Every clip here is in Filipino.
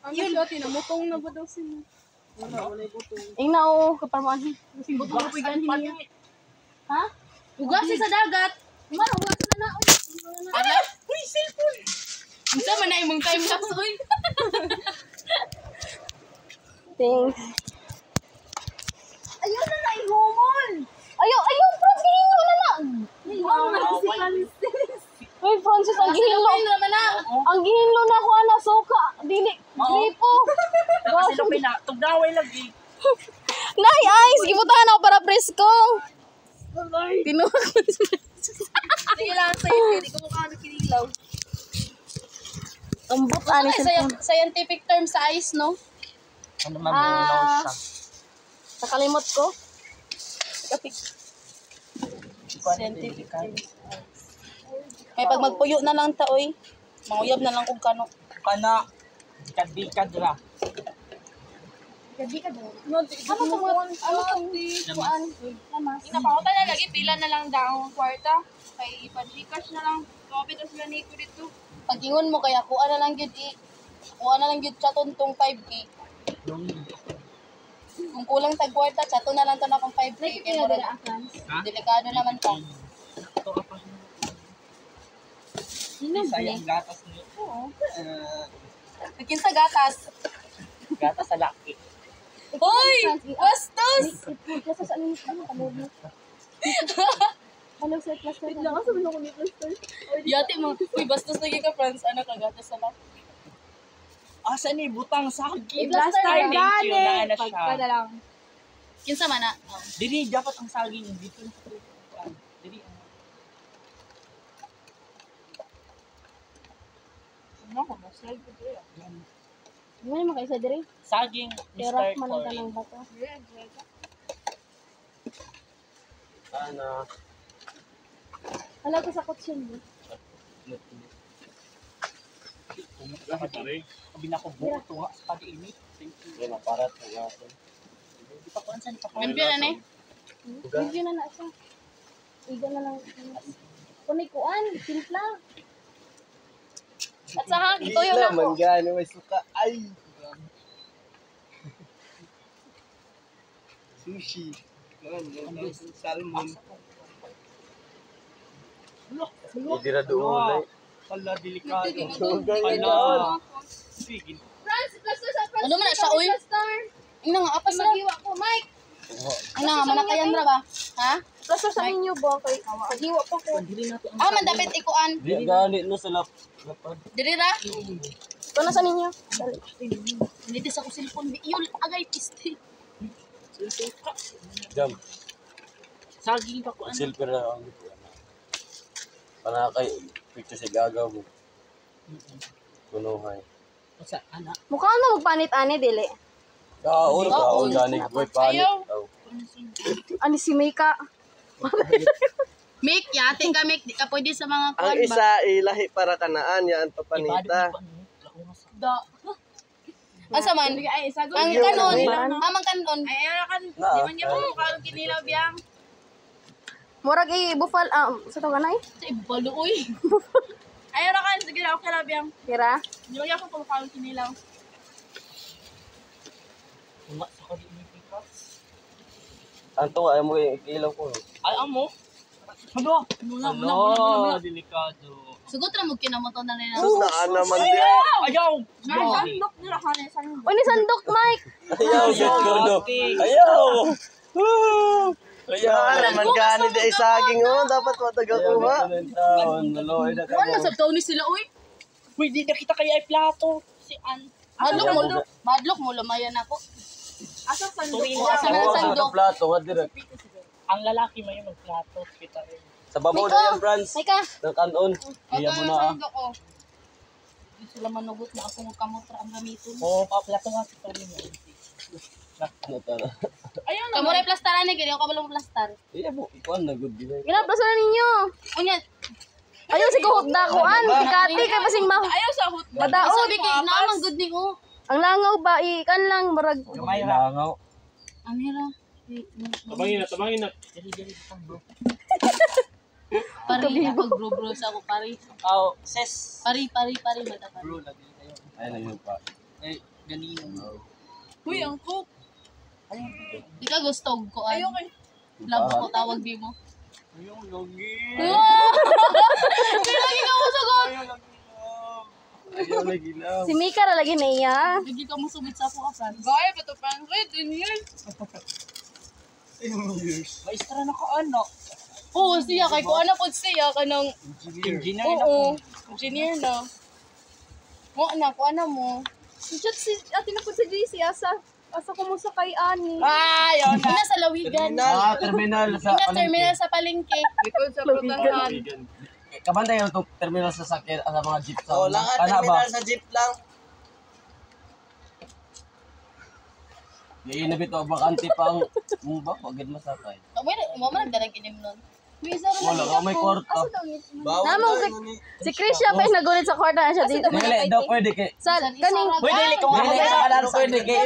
Ano siya, tinamutong na ba daw sila? Wala butong. Ing na o, kaparmaan. Butong ko pigan niya. Ha? Ugasin sa dagat. Man, uwas na na. Ala, uy, cellphone. Unsa man na imong time lapse oy. Thanks. Ayaw na na ihumol. Ayaw, Franz, gihilo na na. Wow, si Francis. Uy, Francis, ang gihilo. naman na. Ang gihilo na ko, ana, suka. Dili, gripo. Kasi na pinatugdaway lagi. Nay, ice, gibutahan ako para presko. Tinuha ko. Sige lang, sa'yo. Hindi ko mukha na kinilaw. Ambot, ani siya. Scientific term sa ice, no? Ano mamulaw siya. Nakalimot ko. Scientific term. May pag magpuyo na lang ta, oy. Manguyab na lang kung kano. Kana, bikad ra. Gabi ka daw. Ano to mo? Ano tong kuan? Lamas. Inapakuta na lagi pila na lang daw kwarta. Kay ipa-Gcash na lang. Kapit na sila Nico dito. Pag-ingon mo kaya kuha na lang gyud kuha na lang gyud chaton tong 5K. Kung kulang tag kwarta, chaton na lang to na kung 5K. Kaya mo delikado naman pa. Ito apa? Sayang gatas niyo. Oo. Kinsa gatas. Gatas sa laki. Hoy! Bastos! Hello, sir, cluster. Yati mo. Uy, bastos lagi ka, Franz. Anak ka gatas sa laki. Asa ni butang saging. I-plaster Thank na you na na siya. lang. Kinsa man na? Dili dapat ang saging dito. Dili. Ano ko, maslide ko dito. Di mo naman kayo sa diri? Saging Kera Mr. man ang Corey. tanang bato. Ana. Hala ko sa kutsin mo. Sabi na ko buto nga sa pag-init. Thank you. Yan ang parat ng aso. Di pa kuan san pa. Ganyan na eh. Video na na siya. Iga na lang. Kunay kuan, simpla. At saka, ituyo na ako. Manggani, may suka. Ay! Sushi. Salmon. Hindi na doon. Pala delikado. Pala. Sige. Franz, plaster sa Franz. Ano man na siya, uy? Ina nga, apas na. Magiwa ko, Mike. Ina nga, manakayan ra ba? Ha? Plaster sa inyo ba? Kay pagiwa pa ko. Ah, man dapat ikuan. Di gani no sa lapad. Diri ra. Ito na sa ninyo. Dali. Hindi sa ko cellphone. Yul, agay piste. Jam. Saging pa kuan. Silver na ang panakay. Picture sa gagaw mo. Punuhay. Sa ana. Mukha mo magpanit-ani, dili. Kaon, organic boy, panit. Ayaw. Oh. Ani si Mika. Make, yate ka, make. Di ka pwede sa mga Ang kuan ba? isa ilahi para kanaan yan papanita. Da. Asa man? Ang kanon. Amang kanon. Ay, kan. Di man niya mo karon kinilaw biyang. Murag i-bufal, sa to ganay? Sa ibalo uy. Ay, ra kan sige okay ra biyang. Kira? Di man niya ko karon kinilaw. Nga sa kadi ni Pikas. Ang tuwa, ay mo ikilaw ko. Ay amo. Ano? Ano? Delikado. Sugot ra mo kinamoto na nila. Sus na naman din. Ayaw. Sandok nila kanay sandok. Uy, ni sandok, Mike! Ayaw, get ko no. Ayaw! Woo! Ayaw! Naman gani di ay saging oh. Dapat matagakuha. Naloy na ka Ano sa taon ni sila uy? Uy, di na kita kaya ay plato. Si An. Madlok mo lumayan ako. Asa sandok? Asa na Ang sandok? plato, nga direct. Ang lalaki may magplato. Kita rin. Sa babaw na yan, Franz. Mika! Ng kanon. Kaya mo na ah. Sandok ko. Di sila manugot na akong kamotra ang gamiton. Oo, paplato nga si Tony mo. Ano tala? Ayun na. Kamuray plastaran ni gani ako balong plastar. Iya mo, ikuan na good di ba? Gina, plaster na ninyo! Unya. Ayaw si kuhot na kuan. Kati kay pasing ma... Ayaw sa hut. Madaot. Sabi kay naman good ni ko. Ang langaw ba? Ikan lang, marag... Gamay ra. Langaw. Ano ra? Tabangin na. Dali bro. Pari ako bro sa ako pari. Oh, ses. Pari mata pari. Bro, lagi kayo. Ay, na yun pa. Eh, Ganino. Uy, ang cook. Di ka gusto ko. Ayaw kay. Love ko, tawag di mo. Ayun, lagi. Lagi ka mo sagot. Ayaw lagi lang. Si Mika na lagi na iya. Lagi ka mo sumit sa pukasan. Gaya, bato pa ang red. 10 years. 10 years. Maestra na ko ano. Oo, siya. Kay ko ano po siya. Kanang, Engineer na ko. oo. Engineer na. Mo, anak ko, ano mo. Si ate na po sa JC. Asa ko mo sa kay Ani. Ay, yun na. Ina sa Lawigan. Terminal sa Ina terminal sa Palengke. Likod sa Prutangan. Kabanda yung terminal sa sakit sa mga jeep sa Oo lang, terminal sa jeep lang. Yung inabit o bakante pang ba pagid masakay. Mo man nagdarag inim nun. Wala ka may kwarto. Bawal Namang tayo ni. si Chris siya pa yung nagunit sa kwarta na siya dito. Dili daw pwede kay Sa kaning Pwede ko Dili nga. sa kanan pwede kay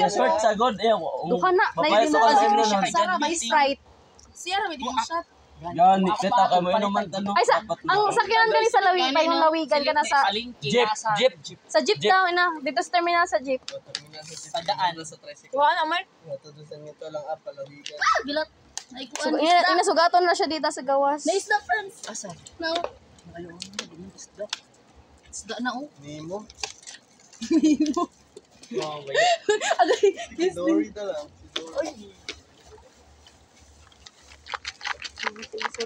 short sa god eh. duha na Babae sa na kanila siya. na. Sara may Sprite. Siya rin yung shot. Yan, kita ka mo naman tanong. Ay sa ang sakyanan kani sa Lawigan, yung Lawigan ka na sa Jeep. sa jeep daw na dito sa terminal sa jeep. Sa daan. Sa tricycle. Kuha na, Mark. Natudusan nito lang palawigan. Gilat. Ay, So, kuha. inasugaton na siya dito sa gawas. Naisda, friends. Asa? No. Ayun, isda. Isda na, oh. Nemo. Oh, my Si Dory na lang. Si Dory.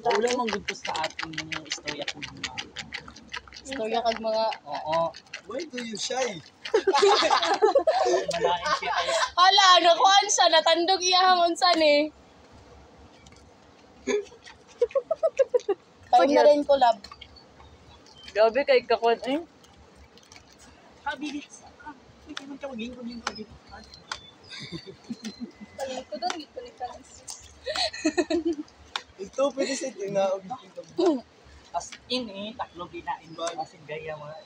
Wala mang gusto sa ating istorya kung mga. Istorya kag mga... Oo. Why do you shy? Malain siya ay. Hala, nakuhaan siya. Natandog iya hamon san eh. Time na rin collab. Grabe kay kakwan eh. Kabilis. Hindi man ka maging yung kabilis. Paling ko doon, dito ni Kalas. Ito, pwede sa tinaog. As in eh, taklo ginain ba? Kasi gaya mga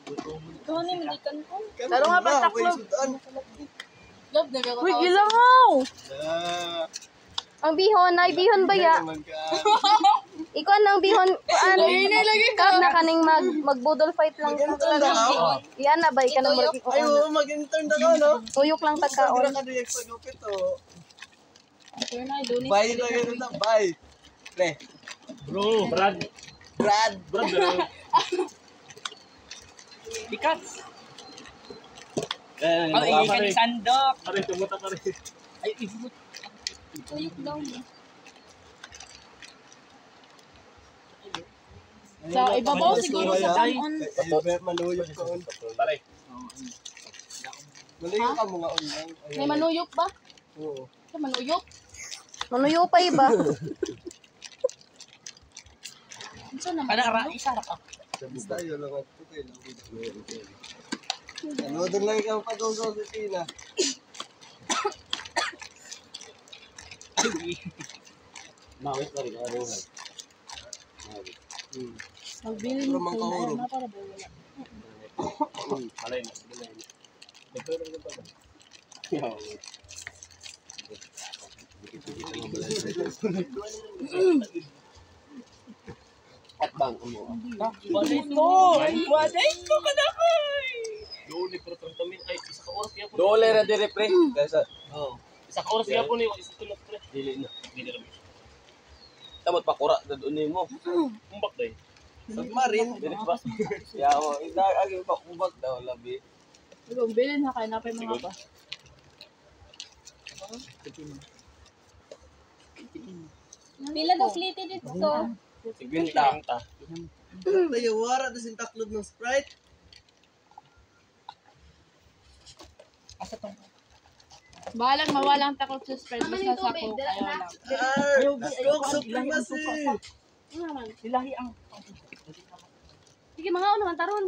gutom. Ito ni Milikan ko. Pero nga ba taklo? Love na ako. Uy, gilangaw. Ang bihon, ay bihon ba ya? Ikaw ang bihon, kuan. Kag na kaning magbudol fight lang. Iyan na ba ka nang Ay, oo, mag-intern na ka, no? Tuyok lang Pag tagkaon. naka-react sa gupit, oh. Ito na, doon. Bye na yun na, bye. Pre, Bro, Brad. Brad. Ikat. Ay, ikan ni Sandok. Pare, tumuta pa rin. Ay, ibut. Tuyok daw. Sa ibabaw siguro sa kanon. Ay, maluyok ko. Pare. Maluyok ka mga online. May manuyok ba? Oo. Sa manuyok? Manuyo pa iba. Saan naman? Para isa ra ka. Sabis tayo lang at ito lang. Ano doon lang ikaw pag-usaw sa Tina? Mawit pa rin ano. Magbili Pero mo mang ko kahuro. na para ba wala. Alay na. At bang mo. Waday ko ka na koy. Dole pero tantamin ay isa ka oras ya po. Dole ra dire pre. Kaysa Isa ka oras ya po ni isa tulog pre. dili na. Dili ra. Tamot pakura na doon mo. Umbak day. Submarine. Dili ba? Ya mo, ida agi pa kubag daw labi. Ikaw, bilhin na kayo na pa yung mga ba. Pila daw plite dito. Sigbinta. Tayo wara na sintaklod ng Sprite. Asa to? Bahalang mawalang takot sa spread. Basta sa ko. Ayaw lang. Coke supremacy. Ilahi ang Sige, mga ano man taron.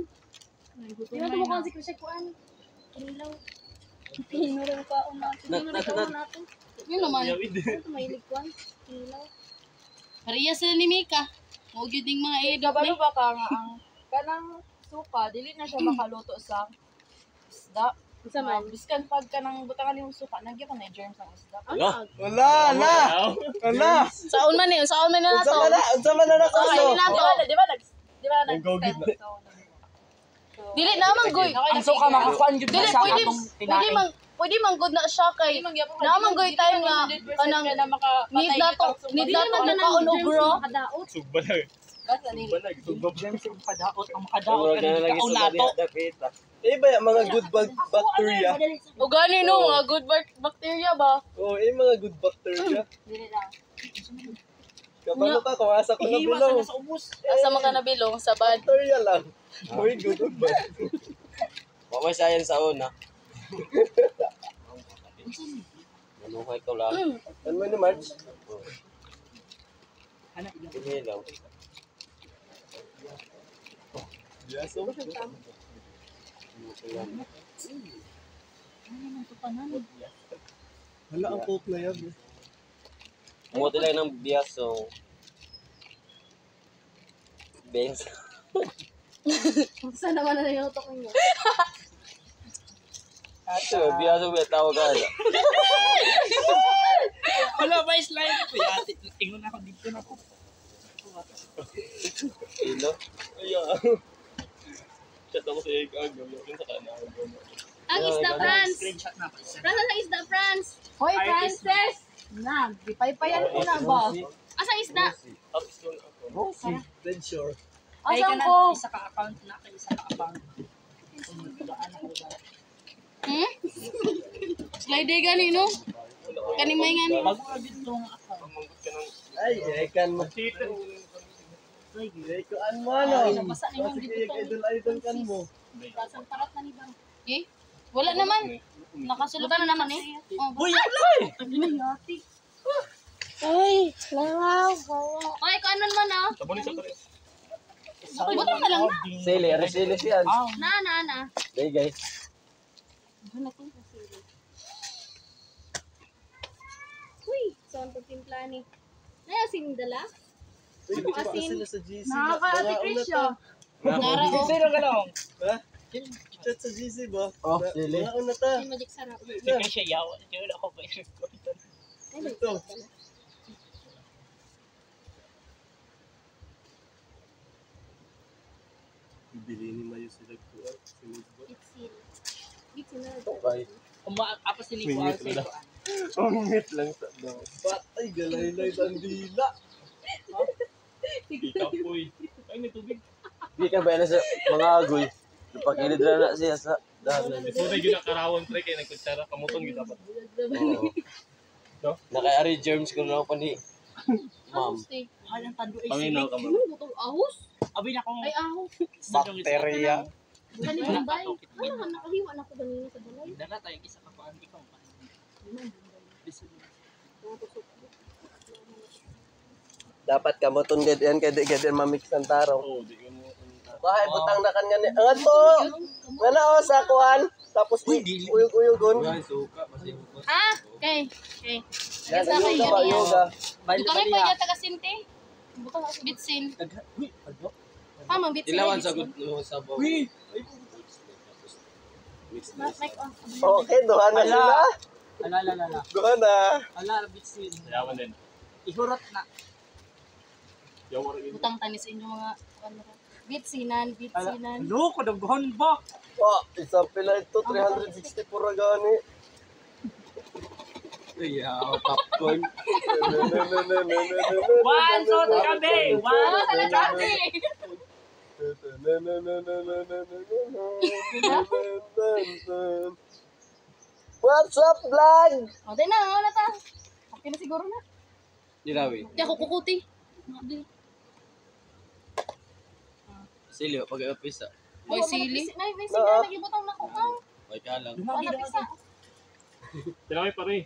Gutom Di ba na tumukuha yun. si Chris kuan? Kinilaw. Pinurin ka o natin. Pinurin ka o natin. Yun naman. Ito mahilig kuan. Kinilaw. Pariya sila ni Mika. Huwag yun ding mga edap. Kabalo ba ka nga ang kanang suka, dili na siya makaluto sa isda. Isa man. Biskan pag kanang butangan yung suka, nagyan ko na yung germs ng isda. Wala na. Wala. Saon man eh. Saon man na Unsa to. man na? Unsa man na Okay, nakaso? di ba nag-step? So, Dili naman goy. Ang suka makakuan jud Dili sa pwede atong pwede man good na siya kay naman goy time nga kanang need na to kaon og bro. Sugba lang. Sugob lang sa padaot ang Huwag makadaot ka na lagi kaon sa nato. dapita. Eh ba yung mga good bacteria? O gani no nga good bacteria ba? Oo, mga good bacteria. Kabalo ka kung asa ko na Ihiwas bilong. na sa ubos. Asa man ka nabilong sa bad. Bacteria lang. Muy good ba? Mamay sayan sa una. Manuhay ko lang. Ano mo ni Marge? Ana Sige lang. Yaso. Hala, ang coke na yan. Umuti lang ng biyaso. Benz. Saan naman na yung utok niyo? Ito, biyaso ba tawag ka na? wala ba slide ko ya. Ingon ako dito na ko. Ilo? Ayan. Chat ako sa ikag. Gawin sa kanan. Ang isda France. Screenshot na ko isa. France ang isda France. Hoy, Artist Frances! Na, gipaypayan ko na ba? Asa isda? Tapos ko ako. Dead sure. Ay Asan ka ko? na isa ka account na kay isa ka account. Slide gani no? Kani may ngani. Bago na dito ang account. Ay, ikan mo. Ikan mo ano? Nabasa na yung Sige, idol kan mo. Basang parat na ni Bang. Eh? Wala naman. Nakasulutan na naman eh. Oh, Uy, ay, langaw. Ay, kanon man ah. Sabon sa pare. Ibuto ka lang na. Sili, arisili siyan. Na. Hey guys. Uy, saan pagtimpla ni? Ay, asin dala? Pwede pa sila sa GC. Nakaka-ati Krisha. Nara o. sino ka lang? Ha? Chat sa GC ba? Oh, sili. Una ta. Ay, magic sarap. Hindi ka siya yawa. Diyan ako pa yung Ito. Bili ni Mayo sila ko. Bitsin. Bitsin na. Okay. Apa sinikuha sa ito? Ungit lang sa daw. Patay, galay-lay ang dila. Ikaw uy. Ay may tubig. Di ka ba na sa mga agoy? Napakilid na siya sa dahil. Ito na ginakarawang pre kay nagkutsara kamuton gyud dapat. Oo. Naka-ari germs ko na pa ni Ma'am. Halang tando ay Paminaw ka sili. ba? Butong ahos? Abi na akong Ay, ahos. Bacteria. Gani bombay. Ano man nakahiwa na ko ganina sa balay. Dala tayo isa ka kuan ikaw pa. Dapat kamuton gid yan kay di gid mamix ang tarong. Oh, di ko mo. Bahay butang na kanya ni. Angat po. Ngana o sa kuan. Tapos uyog-uyogon. Suka kasi. Ah, okay. Okay. Yan Sa yoga ba kanya. yoga. Bukang pa yata kasinte. Bukang bitsin. Ah, mang bitsin. Ilawan sa good no sa baw. Uy, Mix na. Okay, duha na sila. ala. Duha na. Ala bitsin. Ilawan din. Ihurot na. Yawa rin. Butang tanis inyo mga bitsinan. Ano ko daghan ba? Oh, isa pila ito 364 ra gani. Yeah, popcorn. One shot kami. What's up, vlog? O, tayo na. Wala ta. Okay na siguro na. Dilawi. Di ako kukuti. Silyo pag office ah. May sili. May sili na nagibutang na ko. Ay ka lang. Wala pisa. Dilawi pa rin.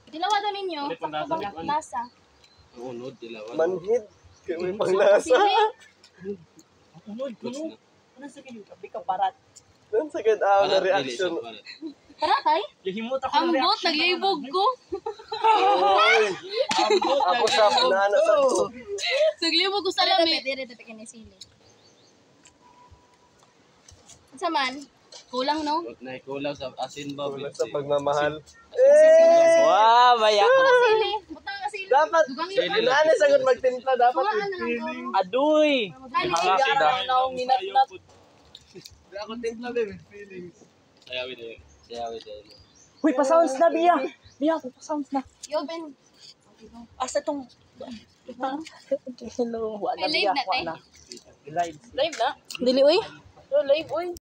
Dilawa daw ninyo. Ulit ang lasa. Sakto bang lasa? Unod dilawan. Manhid. Kaya may panglasa. Sili. Unod, kuno. Ano sa kayo? Abi ka barat. Nan sakit na reaction. Tara, tay. Lihimot ako Ang bot, naglibog ko. Oy. Ako sa nana sa to. Naglibog ko sa lami. Dire, dire, kini sili. Sa man, kulang no? Naikulang sa asin ba? Wala sa pagmamahal. Wow, maya. Sili. Butang nga sili. Dapat. Dugang Sili. Nani sagad magtimpla dapat. Mga ano lang ko. Aduy. Kani, Mga kita. Minat na. Ako timpla baby, feelings. Sayawi din. Sayawi din. Uy, pa-sounds na, Bia. Bia, pa-sounds na. Yo, Ben. Asa tong... Hello, wala Ay, live Bia, na, wala. Live. Live na. Dili, uy. Live, uy.